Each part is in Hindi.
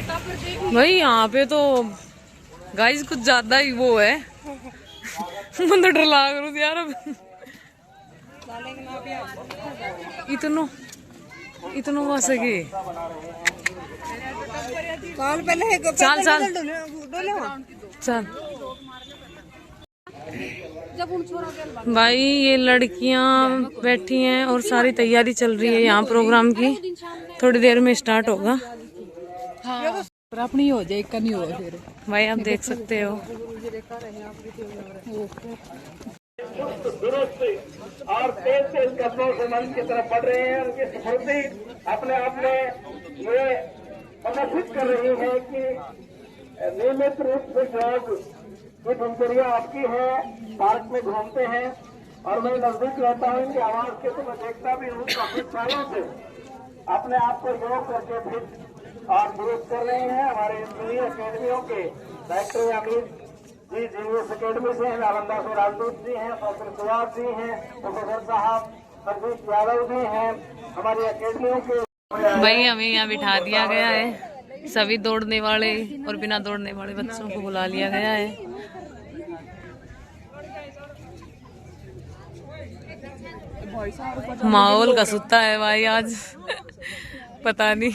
भाई यहाँ पे तो गाइस कुछ ज्यादा ही वो है। मैं तो डर लग रहा हूँ यार अब। इतनो हो सके चल चल चल। भाई ये लड़कियां बैठी हैं और सारी तैयारी चल रही है यहाँ प्रोग्राम की। थोड़ी देर में स्टार्ट होगा। हाँ। अपनी हो जाए, एक नहीं हो फिर। भाई आप देख सकते हो। और तेज तेज कदमों से मंच की तरफ बढ़ रहे हैं। उनकी स्फूर्ति अपने आप में ये प्रदर्शित कर रही है कि नियमित रूप से लोग की दिनचर्या आपकी है, पार्क में घूमते हैं और मैं नजदीक रहता हूँ इनकी आवाज के तो मैं देखता भी हूँ। काफी सालों से अपने आप को योग करके फिट और दुरुस्त कर रहे हैं। हमारे इंजीनियर अकेडमियों के director Amit ji genius academy से हैं, नालंदा से राजदूत जी हैं, डॉक्टर सुभाष जी हैं, प्रोफेसर साहब हरजीत यादव जी हैं। हमारी अकेडमियों के भाई हमें यहाँ बिठा दिया गया है। सभी दौड़ने वाले और बिना दौड़ने वाले बच्चों को बुला लिया गया है। माहौल का सुत्ता है भाई आज। पता नहीं।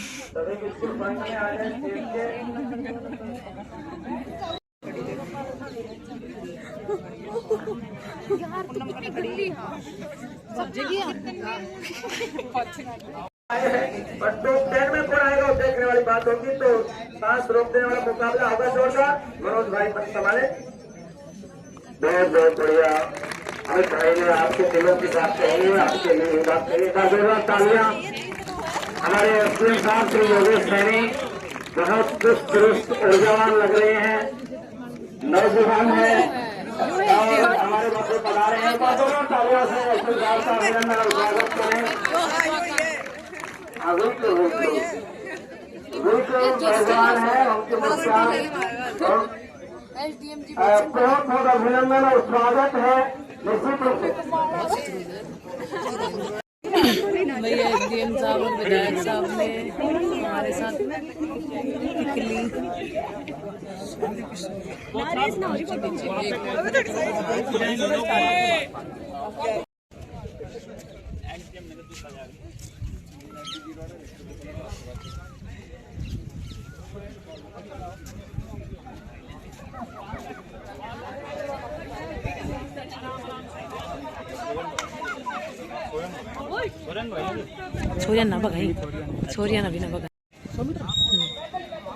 ट्रेन में कौन आएगा वो देखने वाली बात होगी। तो सांस रोक देने वाला मुकाबला होगा जोरदार। मनोज भाई मत संभाले। बहुत बहुत बढ़िया अमित भाई ने आपके दिलों की बात कही है, आपके लिए बात कही है। जोरदार तालियां हमारे एसडीएम साहब श्री योगेश सैनी बहुत चुस्त दुरुस्त ऊर्जावान लग रहे हैं, नौजवान है और हमारे बच्चे पढ़ा रहे हैं। जोरदार तालियों से एसडीएम साहब का अभिनंदन और स्वागत करें। नौजवान है उनके मुख्य बहुत बहुत अभिनंदन और स्वागत है। निश्चित रूप से भैया एसडीएम साहब और विधायक साहब ने हमारे साथ छोरिया ना भगाई, छोरिया ना भी ना भगाई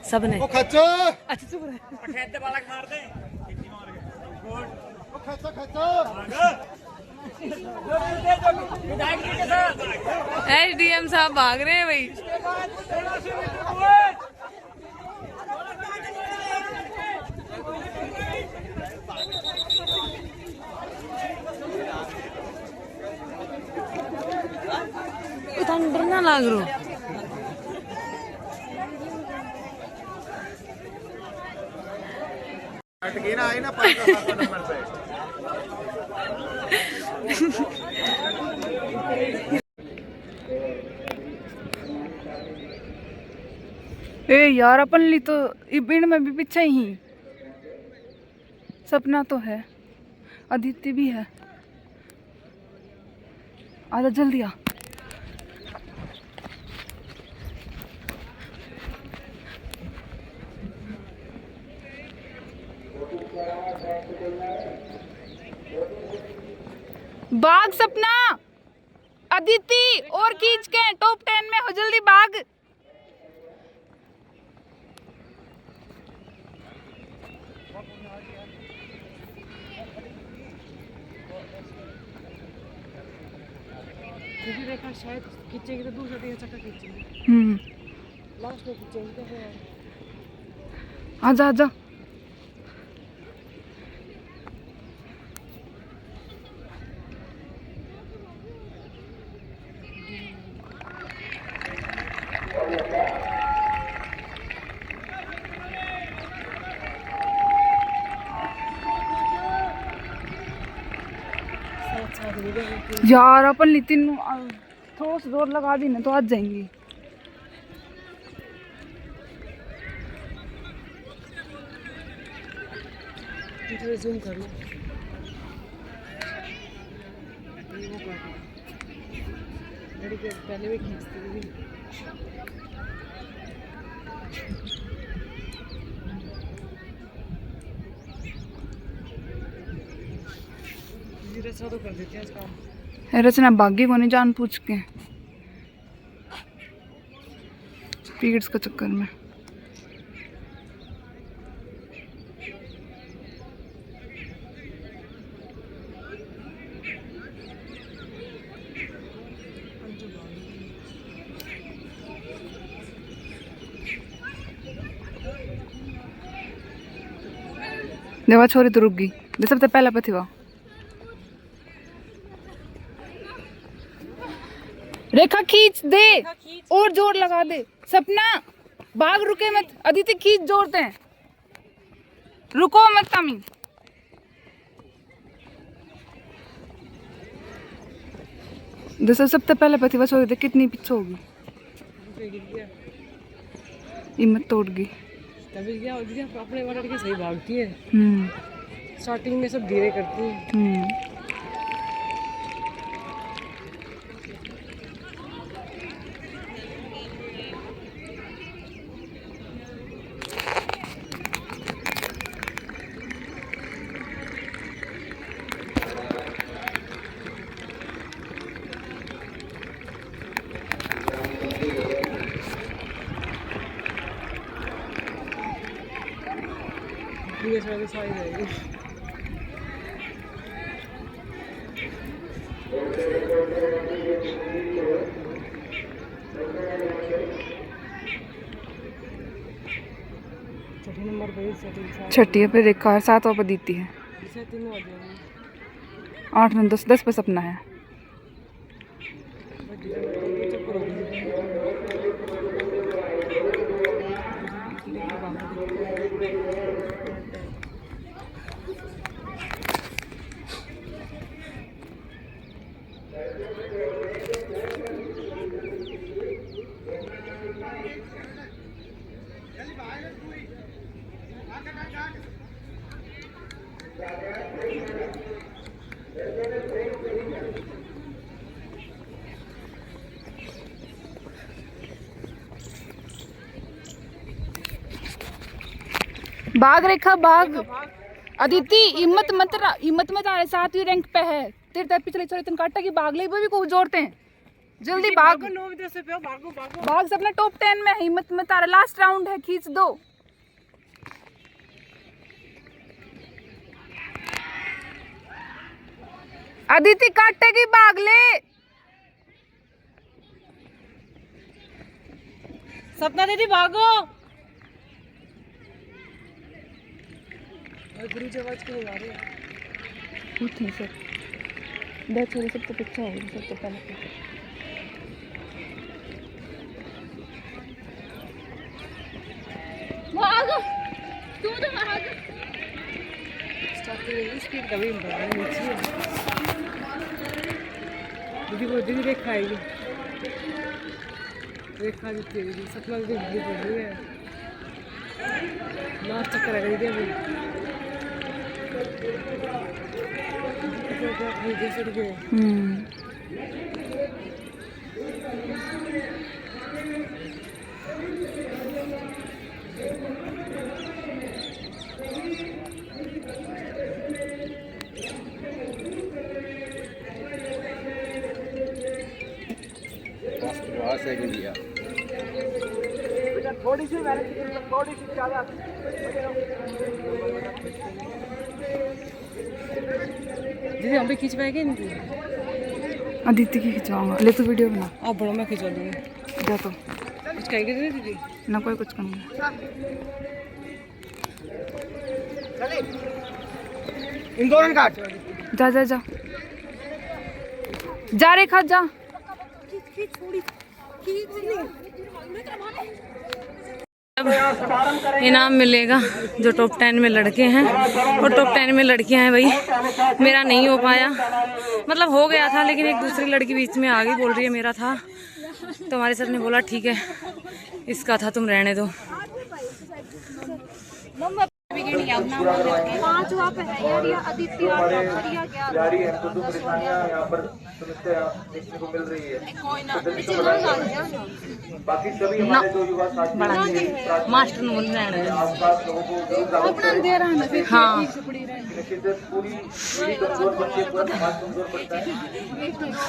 सब ने। अच्छा चुप रहे। एसडीएम साहब भाग रहे हैं भाई। डर ना लाग रो। ए यार अपन ली तो इबिन में भी पीछे ही। सपना तो है, अदिति भी है। आजा जल्दी आ। भाग सपना, अदिति और खींच के टॉप 10 में हो, जल्दी भाग। रेखा शायद खींचेगी तो दूसरा तेरा चक्कर खींचेगी। लास्ट में खींचेगी तो फिर आजा आजा। यार अपन नितिन थोड़ा सा जोर लगा दी ना तो आज जाएंगी। जूम कर लो। लड़की पहले भी खींचती थी। रचना तो कर देते हैं इसका। रचना भाग्य को नहीं जान पूछ के पीरियड्स के चक्कर में। देवा छोरी तो रुक गई। दे सबसे पहला पति हुआ। रेखा खींच दे और जोर लगा दे। सपना भाग, रुके मत। अदिति खींच जोड़ते हैं, रुको मत तमी। दस सबसे पहले पति बस हो गई। कितनी पीछे होगी, हिम्मत तोड़ गई। तभी क्या होती है, अपने वाला लड़के सही भागती है। स्टार्टिंग में सब धीरे करती है। सारी रहेगी। छठी पे रेखा, 7वां पे अदिति है, 8 9 10 10 पे सपना है। भाग रेखा भाग। अदिति हिम्मत मत आ रहा, 7वीं रैंक पे है। तेरे पिछले चले तुम काटा की भाग ले भी को जोड़ते हैं। जल्दी भाग, भाग सपना टॉप 10 में है। हिम्मत मत आ रहा, लास्ट राउंड है, खींच दो। अदिति काटेगी, भाग ले। सपना दीदी भागो। गुरु जी आवाज क्यों आ रही है? ठीक है, बैठ छोड़ो, सब तो पीछे हो गई। सब तो पहले भाग, तू तो भाग। स्टार्टिंग स्पीड कभी बढ़ानी चाहिए। दीदी वो दीदी रेखा आएगी, रेखा जीती है। सपना दीदी बढ़ रही है, लास्ट चक्कर आ गई थी अभी। थोड़ी सी मेहनत, थोड़ी सी ज्यादा। दीदी हम भी खींच पाएंगे इनकी? अदिति की खिंचवाऊंगा। ले तू वीडियो बना। आप बड़ा, मैं खिंचवा दूंगी। जा तो कुछ कहेंगे दीदी? ना कोई कुछ करूँगा। इन दोनों काट। जा जा जा जा रेखा जा। इनाम मिलेगा जो टॉप 10 में लड़के हैं और टॉप 10 में लड़कियां हैं। भाई मेरा नहीं हो पाया, मतलब हो गया था, लेकिन एक दूसरी लड़की बीच में आ गई, बोल रही है मेरा था। तो हमारे सर ने बोला ठीक है, इसका था, तुम रहने दो। पांच वहाँ पे है यार, या अदिति यार या क्या जारी है, तो परेशानियां यहाँ पर समस्या देखने को मिल रही है। बाकी सभी हमारे जो युवा साथी मास्टर ने बोल रहे हैं आसपास लोगों को जरूर जागरूक अपना दे रहा है ना फिर हाँ। ठीक से पड़ी रहे। निश्चित पूरी कमजोर बच्चे पूरा समाज कमजोर पड़ता है।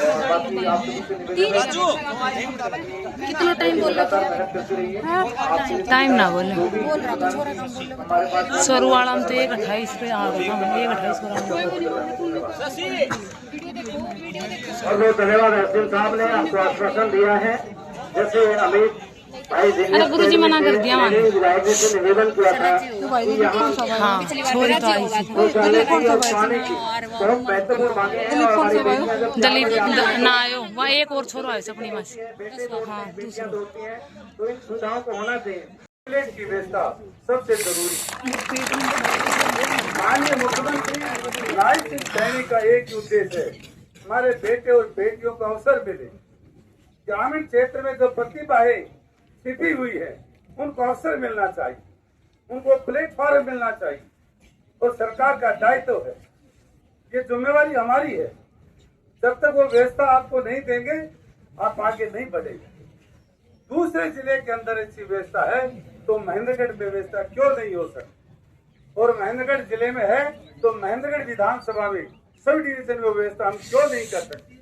और बाकी आप सभी से निवेदन है कितना टाइम बोल लगातार मेहनत करते रहिए। टाइम ना बोले बोल रहा था छोरा काम बोल रहा हमारे पास सरुवाड़ा में तो 1:28 पे आ गया था, 1:28 को और बहुत धन्यवाद हसीन साहब ने आपको आश्वासन दिया है। जैसे अमित भाई अरे गुरुजी मना कर दिया वहाँ। विधायक जी से निवेदन किया था कि यहाँ हाँ छोरी तो आई थी शौचालय की और पानी की बहुत महत्वपूर्ण मांगे हैं। और हमारी बेटियां जब दलित ना आयो वहाँ एक और छोरो आयो अपनी माँ से बेटे बेटियां दौड़ती हैं तो इन सुविधाओं को होना चाहिए। टॉयलेट की व्यवस्था सबसे जरूरी। माननीय मुख्यमंत्री राज सिंह सैनी का एक ही उद्देश्य है, हमारे बेटे और बेटियों को अवसर मिले। ग्रामीण क्षेत्र में जो प्रतिभाएं छिपी हुई है उनको अवसर मिलना चाहिए, उनको प्लेटफॉर्म मिलना चाहिए। और सरकार का दायित्व है, ये जिम्मेवारी हमारी है। जब तक वो व्यवस्था आपको नहीं देंगे आप आगे नहीं बढ़ेंगे। दूसरे जिले के अंदर अच्छी व्यवस्था है तो महेंद्रगढ़ में व्यवस्था क्यों नहीं हो सकती? और महेंद्रगढ़ जिले में है तो महेंद्रगढ़ विधानसभा में सब डिवीजन में व्यवस्था हम क्यों नहीं कर सकते?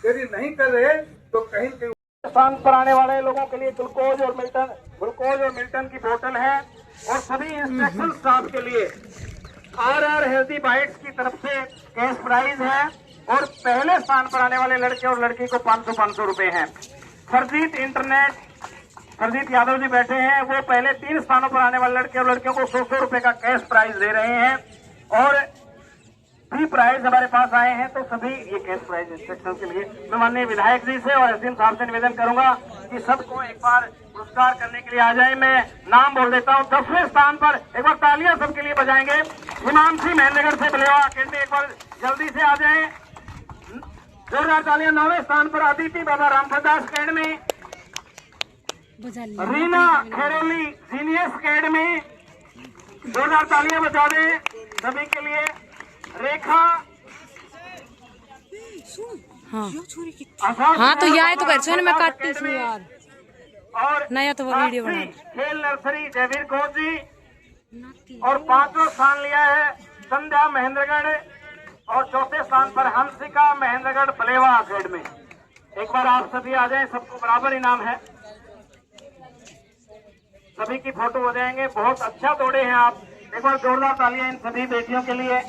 यदि नहीं कर रहे तो कहीं कहीं स्थान पर आने वाले लोगों के लिए ग्लूकोज और मिल्टन की बोतल है। और सभी इंस्ट्रक्शन स्टाफ के लिए RR हेल्दी बाइट्स की तरफ से कैश प्राइज है। और पहले स्थान पर आने वाले लड़के और लड़की को 500 रुपए है। सरजीत यादव जी बैठे हैं, वो पहले 3 स्थानों पर आने वाले लड़के और लड़कियों को 100 रुपए का कैश प्राइज दे रहे हैं। और फ्री प्राइज हमारे पास आए हैं तो सभी ये कैश प्राइज इंस्ट्रक्शन के लिए मैं माननीय विधायक जी से और एसडीएम साहब से निवेदन करूंगा कि सबको एक बार पुरस्कार करने के लिए आ जाए। मैं नाम बोल देता हूं। 10वें स्थान पर एक बार तालियां सबके लिए बजाएंगे। हिमांशी महेंद्रगढ़ से बलेवा अकेडमी, एक बार जल्दी से आ जाए, जोरदार तालियां। 9वें स्थान पर अदिति बाबा रामप्रदास अकेडमी, रीना खेरोली जीनियस अकेडमी, जोरदार तालियां बजा दें सभी के लिए। रेखा हाँ तो यहाँ तो कर सुन मैं काटती हूँ यार। और नया तो वो वीडियो बना खेल नर्सरी जयवीर कौर जी। और 5वां स्थान लिया है संध्या महेंद्रगढ़। और 4थे स्थान पर हंसिका महेंद्रगढ़ बलेवा अकेडमी। एक बार आप सभी आ जाएं, सबको बराबर इनाम है। सभी की फोटो हो जाएंगे। बहुत अच्छा दौड़े हैं आप। एक बार जोरदार तालियां इन सभी बेटियों के लिए।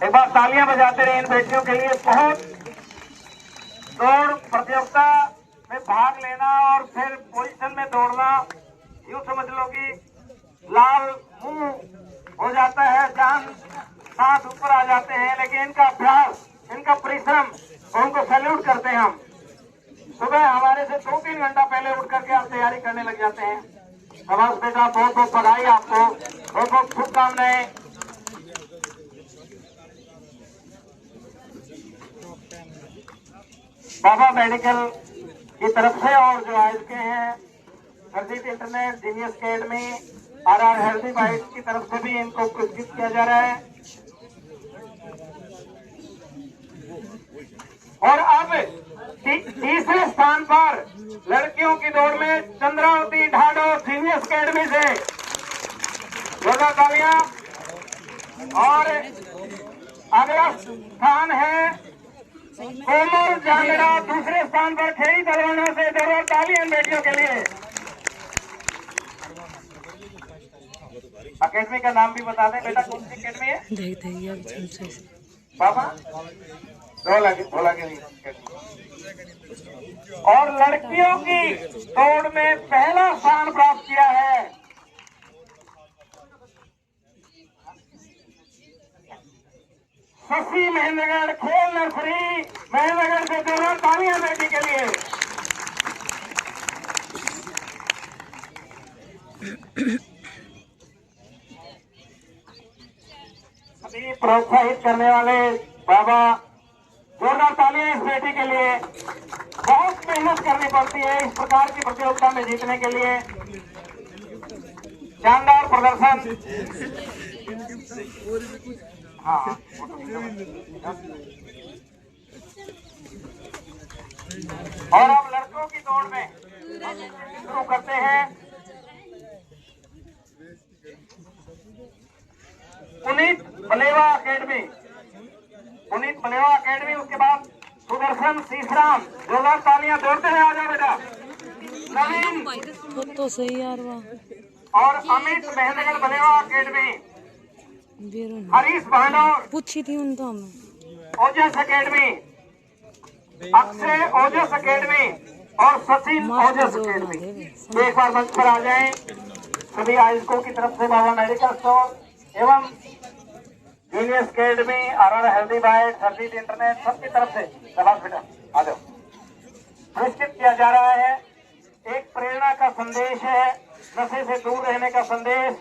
एक बार तालियां बजाते रहे इन बेटियों के लिए। बहुत दौड़ प्रतियोगिता में भाग लेना और फिर पोजीशन में दौड़ना, यूं समझ लो कि लाल मुंह हो जाता है, जान सांस ऊपर आ जाते हैं। लेकिन इनका अभ्यास, इनका परिश्रम, उनको सैल्यूट करते हैं हम। सुबह हमारे से 2-3 घंटा पहले उठ करके आप तैयारी करने लग जाते हैं। शाबाश बेटा, बहुत बहुत बधाई आपको, बहुत बहुत शुभकामनाएं। बाबा मेडिकल की तरफ से और जो आए के हैं Sarjeet internet genius academy, RR healthy bites की तरफ से भी इनको पुरस्कृत किया जा रहा है। और अब तीसरे स्थान पर लड़कियों की दौड़ में चंद्रावती ढाडो जीनियस अकेडमी से जोरदार तालियां। और अगला स्थान है कोमल जांगड़ा, दूसरे स्थान पर खेड़ी तलवाना से। जोरदार तालियां बेटियों के लिए। अकेडमी का नाम भी बता दें बेटा, कौन सी अकेडमी है? बाबा ढोला के लिए। और लड़कियों की दौड़ में पहला स्थान प्राप्त किया है शशि महेंद्रगढ़ खेल नर्सरी महेंद्रगढ़ से। जोरदार तालियां बेटी के लिए। सभी प्रोत्साहित करने वाले बाबा जोरदार तालियां इस बेटी के लिए। बहुत मेहनत करनी पड़ती है इस प्रकार की प्रतियोगिता में जीतने के लिए। शानदार प्रदर्शन। हाँ, और अब लड़कों की दौड़ में शुरू करते हैं। पुनीत बलेवा अकेडमी, उसके बाद सुदर्शन सीसराम। जोरदार तालियां जोड़ते हैं। आ जाओ बेटा। नवीन तो सही यार और अमित मेहंदगढ़ बलेवा अकेडमी। हरीश भांडौर पूछी थी उन तो ओजस अकेडमी, अक्षय ओजस अकेडमी और सचिन ओजस अकेडमी। तो एक बार मंच पर आ जाएं। सभी आयोजकों की तरफ से बाबा मेडिकल स्टोर एवं junior academy, R healthy bite, Sarjeet internet, सबकी तरफ से शाबाश बेटा आ जाओ। पुरस्कृत किया जा रहा है। एक प्रेरणा का संदेश है, नशे से दूर रहने का संदेश।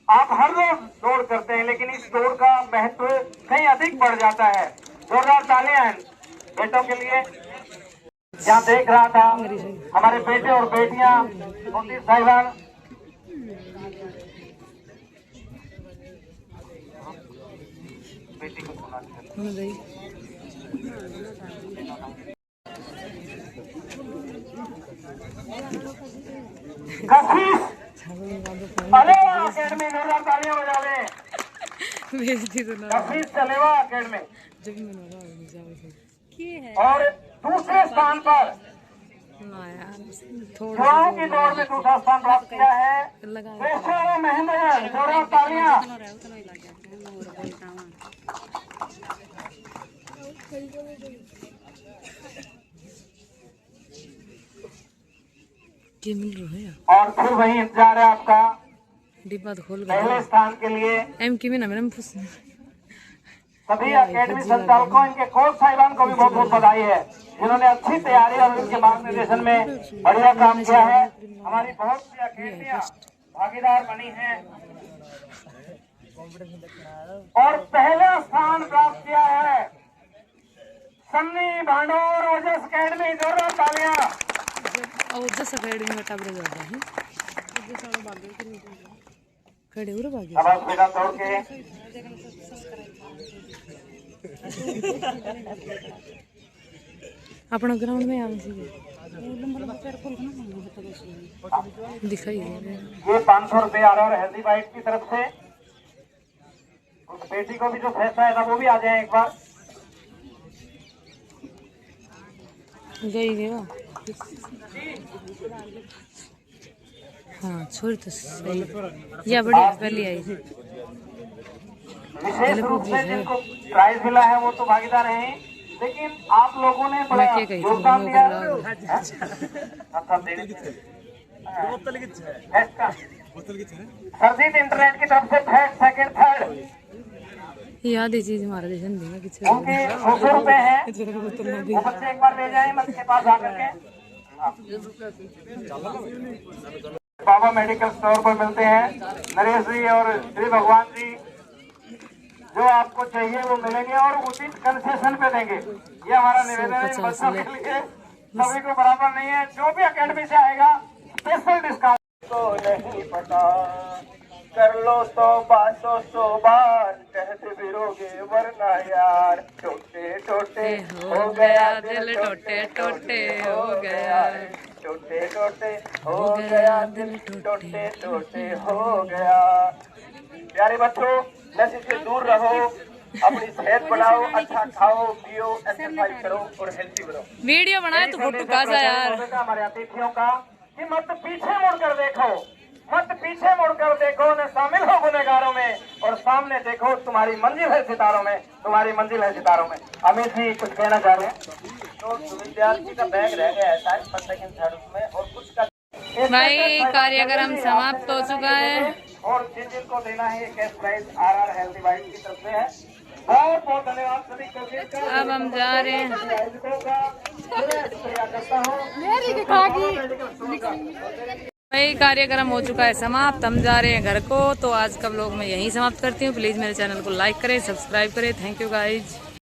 आप हर रोज दौड़ करते हैं लेकिन इस दौड़ का महत्व कहीं अधिक बढ़ जाता है। जोरदार तालियां हैं बेटों के लिए। जहाँ देख रहा था हमारे बेटे और बेटियां, नोटिस साहिबान, बेटी को सुना अकेडमी। जोरदार तालियां बजा लें। चलेवा अकेडमी। और दूसरे स्थान पर युवाओं की दौड़ में दूसरा स्थान प्राप्त किया है महेंद्र। जोरदार तालियां। और फिर वही इंतजार है आपका डिब्बा खोल पहले स्थान के लिए। एम की में ना मैडम सभी अकेडमी संचालकों, इनके कोच साहिबान को भी बहुत बहुत बधाई है जिन्होंने अच्छी तैयारी और उनके मार्गदर्शन में बढ़िया काम किया है। हमारी बहुत सी अकेडमियां भागीदार बनी हैं और पहला स्थान प्राप्त किया है सन्नी भांडौर ओजस अकेडमी। जोरदार तालियां। ओजस अकेडमी में टाबर जाता है खड़े उरे भागे शाबाश बेटा दौड़ के। अपना ग्राउंड में आवे दिखाई ये 500 रुपये आ रहा है हेल्दी बाइट की तरफ से। उस बेटी को भी जो पैसा है था वो भी आ जाए एक बार। गई गया हाँ छोड़ तो सही या बड़ी पहली आई। विशेष रूप से जिनको प्राइज मिला है वो तो भागीदार हैं, लेकिन आप लोगों ने बड़ा योगदान दिया। सरजीत इंटरनेट की तरफ से फर्स्ट, सेकंड, थर्ड याद ही चीज हमारा देशन उनके 200 रुपए हैं। वो बच्चे एक बार ले जाए मंच के पास आकर के। बाबा मेडिकल स्टोर पर मिलते हैं नरेश जी और श्री भगवान जी। जो आपको चाहिए वो मिलेंगे और उचित कंसेशन पे देंगे। ये हमारा निवेदन है बच्चों के लिए, सभी को बराबर नहीं है। जो भी अकेडमी से आएगा स्पेशल डिस्काउंट। तो नहीं पता कर लो तो बातों सो बार कहते फिरोगे वरना यार। टोटे टोटे हो गया दिल, टोटे टोटे हो गया, टोटे टोटे हो गया दिल, टोटे टोटे हो गया। प्यारे बच्चों, नशे से दूर रहो, अपनी सेहत बढ़ाओ, अच्छा खाओ पियो, एक्सरसाइज करो और हेल्थी बनो। वीडियो बनाए तो फोटो काजा यार। हमारे अतिथियों का कि मत पीछे मुड़कर देखो, मत पीछे मुड़कर देखो, न शामिल हो गुनहगारों में और सामने देखो तुम्हारी मंजिल है सितारों में, तुम्हारी मंजिल है सितारों में। अमित जी कुछ कहना चाह रहे हैं? तो विद्यार्थी का बैग रह गया है शायद फर्स्ट सेकंड थर्ड उसमें और कुछ का भाई कार्यक्रम समाप्त हो चुका है और जिन को देना है cash prize RR healthy bite की तरफ से है। बहुत बहुत धन्यवाद सभी को। अब हम जा रहे हैं। करता हूँ भाई कार्यक्रम हो चुका है समाप्त, हम जा रहे हैं घर को। तो आज का व्लॉग मैं यहीं समाप्त करती हूँ। प्लीज मेरे चैनल को लाइक करें, सब्सक्राइब करें। Thank you guys.